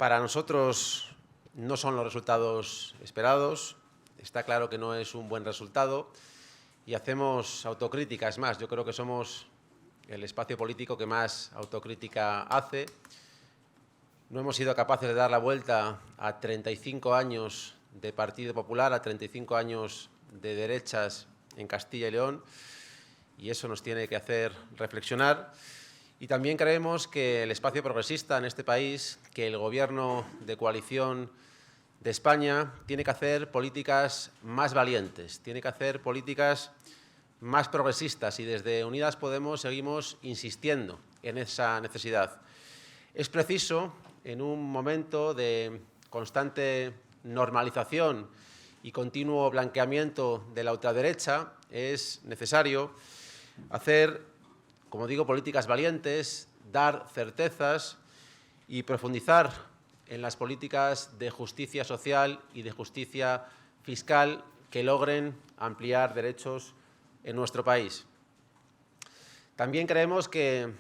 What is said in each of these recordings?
Para nosotros no son los resultados esperados, está claro que no es un buen resultado y hacemos autocrítica. Es más, yo creo que somos el espacio político que más autocrítica hace. No hemos sido capaces de dar la vuelta a 35 años de Partido Popular, a 35 años de derechas en Castilla y León, y eso nos tiene que hacer reflexionar. Y también creemos que el espacio progresista en este país, que el Gobierno de coalición de España tiene que hacer políticas más valientes, tiene que hacer políticas más progresistas, y desde Unidas Podemos seguimos insistiendo en esa necesidad. Es preciso, en un momento de constante normalización y continuo blanqueamiento de la ultraderecha, es necesario hacer, como digo, políticas valientes, dar certezas y profundizar en las políticas de justicia social y de justicia fiscal que logren ampliar derechos en nuestro país. También creemos que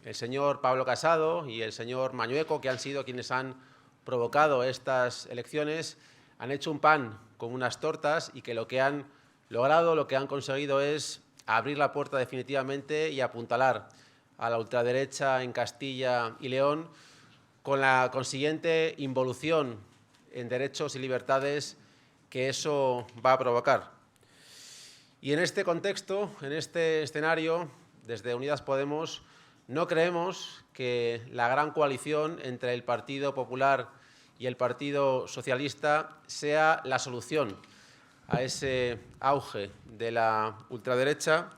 el señor Pablo Casado y el señor Mañueco, que han sido quienes han provocado estas elecciones, han hecho un pan con unas tortas y que lo que han logrado, lo que han conseguido es abrir la puerta definitivamente y apuntalar a la ultraderecha en Castilla y León, con la consiguiente involución en derechos y libertades que eso va a provocar. Y en este contexto, en este escenario, desde Unidas Podemos, no creemos que la gran coalición entre el Partido Popular y el Partido Socialista sea la solución a ese auge de la ultraderecha,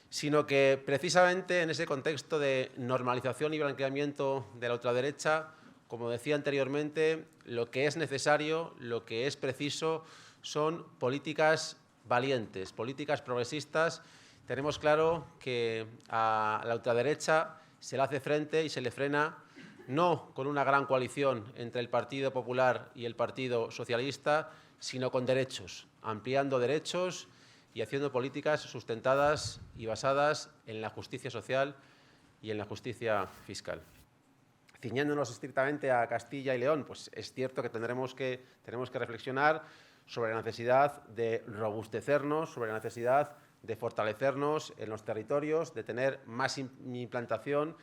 sino que precisamente en ese contexto de normalización y blanqueamiento de la ultraderecha, como decía anteriormente, lo que es necesario, lo que es preciso son políticas valientes, políticas progresistas. Tenemos claro que a la ultraderecha se le hace frente y se le frena no con una gran coalición entre el Partido Popular y el Partido Socialista, sino con derechos, ampliando derechos y haciendo políticas sustentadas y basadas en la justicia social y en la justicia fiscal. Ciñéndonos estrictamente a Castilla y León, pues es cierto que tenemos que reflexionar sobre la necesidad de robustecernos, sobre la necesidad de fortalecernos en los territorios, de tener más implantación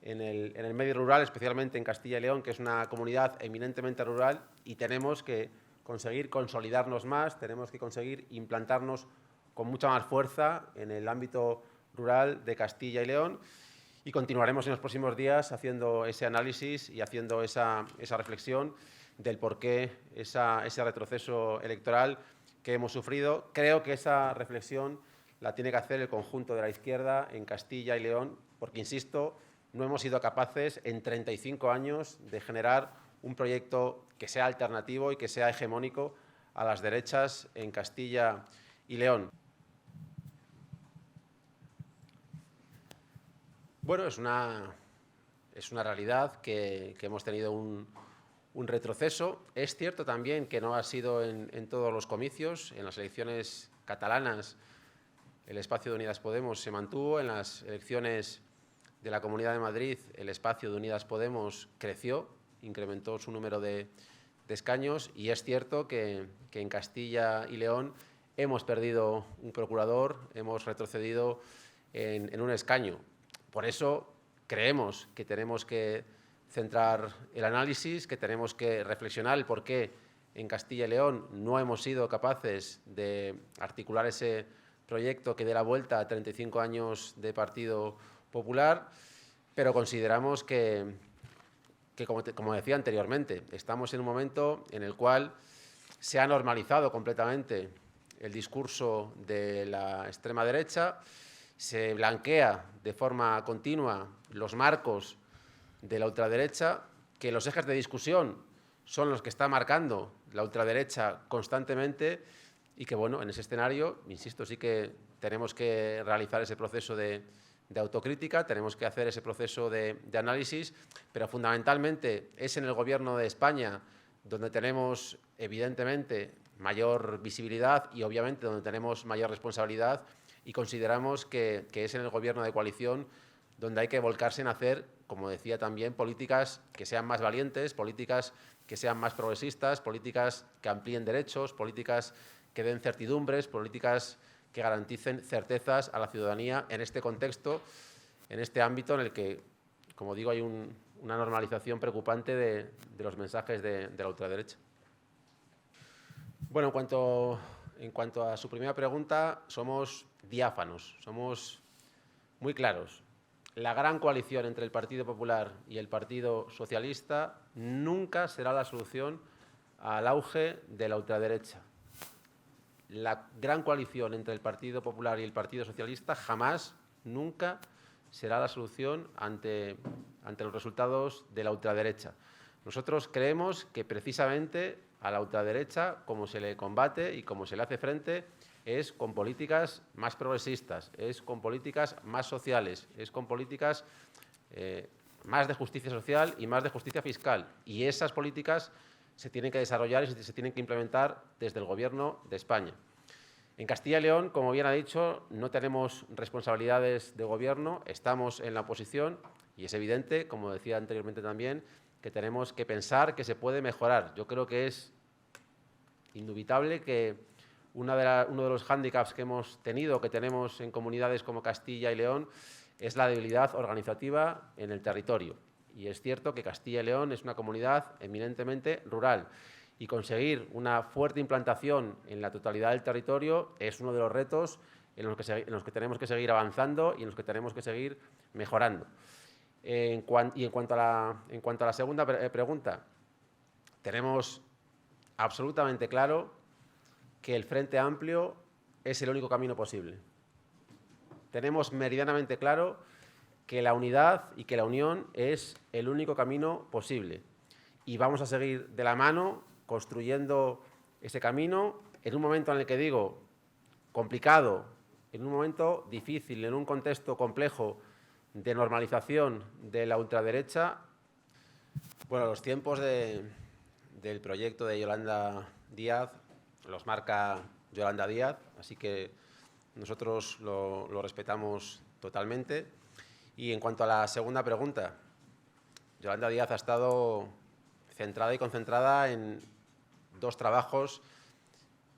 en el medio rural, especialmente en Castilla y León, que es una comunidad eminentemente rural, y tenemos que conseguir consolidarnos más, tenemos que conseguir implantarnos con mucha más fuerza en el ámbito rural de Castilla y León, y continuaremos en los próximos días haciendo ese análisis y haciendo esa reflexión del por qué ese retroceso electoral que hemos sufrido. Creo que esa reflexión la tiene que hacer el conjunto de la izquierda en Castilla y León, porque, insisto, no hemos sido capaces en 35 años de generar un proyecto que sea alternativo y que sea hegemónico a las derechas en Castilla y León. Bueno, es una realidad que hemos tenido un retroceso. Es cierto también que no ha sido en todos los comicios. En las elecciones catalanas el espacio de Unidas Podemos se mantuvo. En las elecciones de la Comunidad de Madrid el espacio de Unidas Podemos creció, incrementó su número de escaños, y es cierto que en Castilla y León hemos perdido un procurador, hemos retrocedido en un escaño. Por eso creemos que tenemos que centrar el análisis, que tenemos que reflexionar el por qué en Castilla y León no hemos sido capaces de articular ese proyecto que dé la vuelta a 35 años de Partido Popular, pero consideramos que como decía anteriormente, estamos en un momento en el cual se ha normalizado completamente el discurso de la extrema derecha, se blanquea de forma continua los marcos de la ultraderecha, que los ejes de discusión son los que está marcando la ultraderecha constantemente, y que, bueno, en ese escenario, insisto, sí que tenemos que realizar ese proceso de autocrítica, tenemos que hacer ese proceso de análisis, pero fundamentalmente es en el Gobierno de España donde tenemos, evidentemente, mayor visibilidad y, obviamente, donde tenemos mayor responsabilidad, y consideramos que es en el Gobierno de coalición donde hay que volcarse en hacer, como decía también, políticas que sean más valientes, políticas que sean más progresistas, políticas que amplíen derechos, políticas que den certidumbres, políticas que garanticen certezas a la ciudadanía en este contexto, en este ámbito en el que, como digo, hay una normalización preocupante de los mensajes de la ultraderecha. Bueno, en cuanto a su primera pregunta, somos diáfanos, somos muy claros. La gran coalición entre el Partido Popular y el Partido Socialista nunca será la solución al auge de la ultraderecha. La gran coalición entre el Partido Popular y el Partido Socialista jamás, nunca, será la solución ante los resultados de la ultraderecha. Nosotros creemos que precisamente a la ultraderecha, como se le combate y como se le hace frente, es con políticas más progresistas, es con políticas más sociales, es con políticas más de justicia social y más de justicia fiscal. Y esas políticas se tienen que desarrollar y se tienen que implementar desde el Gobierno de España. En Castilla y León, como bien ha dicho, no tenemos responsabilidades de gobierno, estamos en la oposición y es evidente, como decía anteriormente también, que tenemos que pensar que se puede mejorar. Yo creo que es indubitable que uno de los hándicaps que hemos tenido, que tenemos en comunidades como Castilla y León, es la debilidad organizativa en el territorio. Y es cierto que Castilla y León es una comunidad eminentemente rural y conseguir una fuerte implantación en la totalidad del territorio es uno de los retos en los que tenemos que seguir avanzando y en los que tenemos que seguir mejorando. En cuanto a la segunda pregunta, tenemos absolutamente claro que el Frente Amplio es el único camino posible. Tenemos meridianamente claro que la unidad y que la unión es el único camino posible. Y vamos a seguir de la mano construyendo ese camino en un momento en el que digo complicado, en un momento difícil, en un contexto complejo de normalización de la ultraderecha. Bueno, los tiempos del proyecto de Yolanda Díaz los marca Yolanda Díaz, así que nosotros lo respetamos totalmente. Y en cuanto a la segunda pregunta, Yolanda Díaz ha estado centrada y concentrada en dos trabajos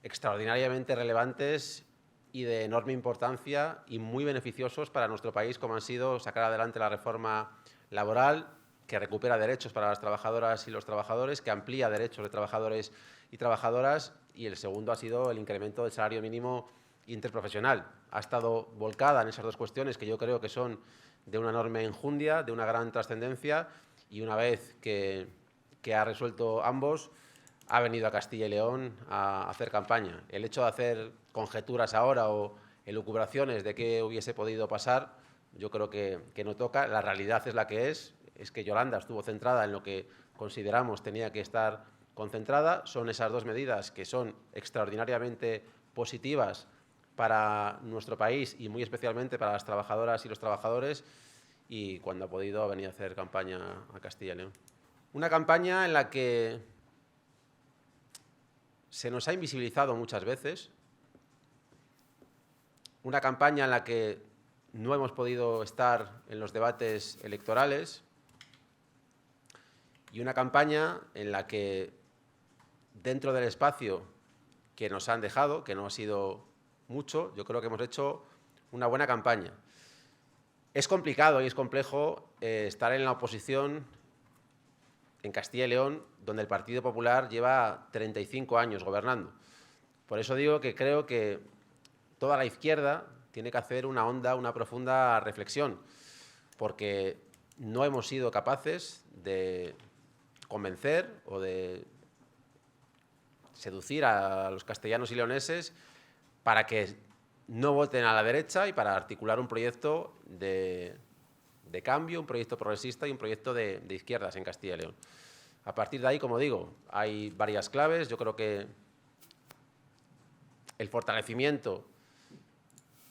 extraordinariamente relevantes y de enorme importancia y muy beneficiosos para nuestro país, como han sido sacar adelante la reforma laboral, que recupera derechos para las trabajadoras y los trabajadores, que amplía derechos de trabajadores y trabajadoras, y el segundo ha sido el incremento del salario mínimo interprofesional. Ha estado volcada en esas dos cuestiones que yo creo que son de una enorme enjundia, de una gran trascendencia, y una vez que ha resuelto ambos, ha venido a Castilla y León a hacer campaña. El hecho de hacer conjeturas ahora o elucubraciones de qué hubiese podido pasar, yo creo que no toca. La realidad es la que es que Yolanda estuvo centrada en lo que consideramos tenía que estar concentrada. Son esas dos medidas que son extraordinariamente positivas para nuestro país y muy especialmente para las trabajadoras y los trabajadores, y cuando ha podido ha venido a hacer campaña a Castilla y León. Una campaña en la que se nos ha invisibilizado muchas veces, una campaña en la que no hemos podido estar en los debates electorales y una campaña en la que, dentro del espacio que nos han dejado, que no ha sido mucho, yo creo que hemos hecho una buena campaña. Es complicado y es complejo estar en la oposición en Castilla y León, donde el Partido Popular lleva 35 años gobernando. Por eso digo que creo que toda la izquierda tiene que hacer una honda, una profunda reflexión, porque no hemos sido capaces de convencer o de seducir a los castellanos y leoneses para que no voten a la derecha y para articular un proyecto de cambio, un proyecto progresista y un proyecto de izquierdas en Castilla y León. A partir de ahí, como digo, hay varias claves. Yo creo que el fortalecimiento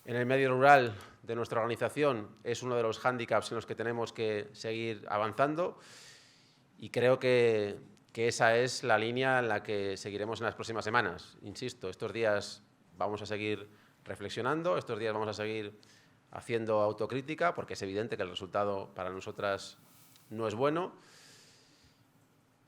en el medio rural de nuestra organización es uno de los hándicaps en los que tenemos que seguir avanzando, y creo que esa es la línea en la que seguiremos en las próximas semanas. Insisto, estos días vamos a seguir reflexionando, estos días vamos a seguir haciendo autocrítica, porque es evidente que el resultado para nosotras no es bueno,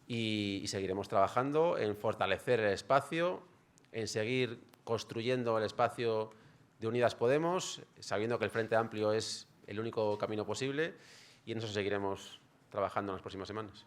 y seguiremos trabajando en fortalecer el espacio, en seguir construyendo el espacio de Unidas Podemos, sabiendo que el Frente Amplio es el único camino posible, y en eso seguiremos trabajando en las próximas semanas.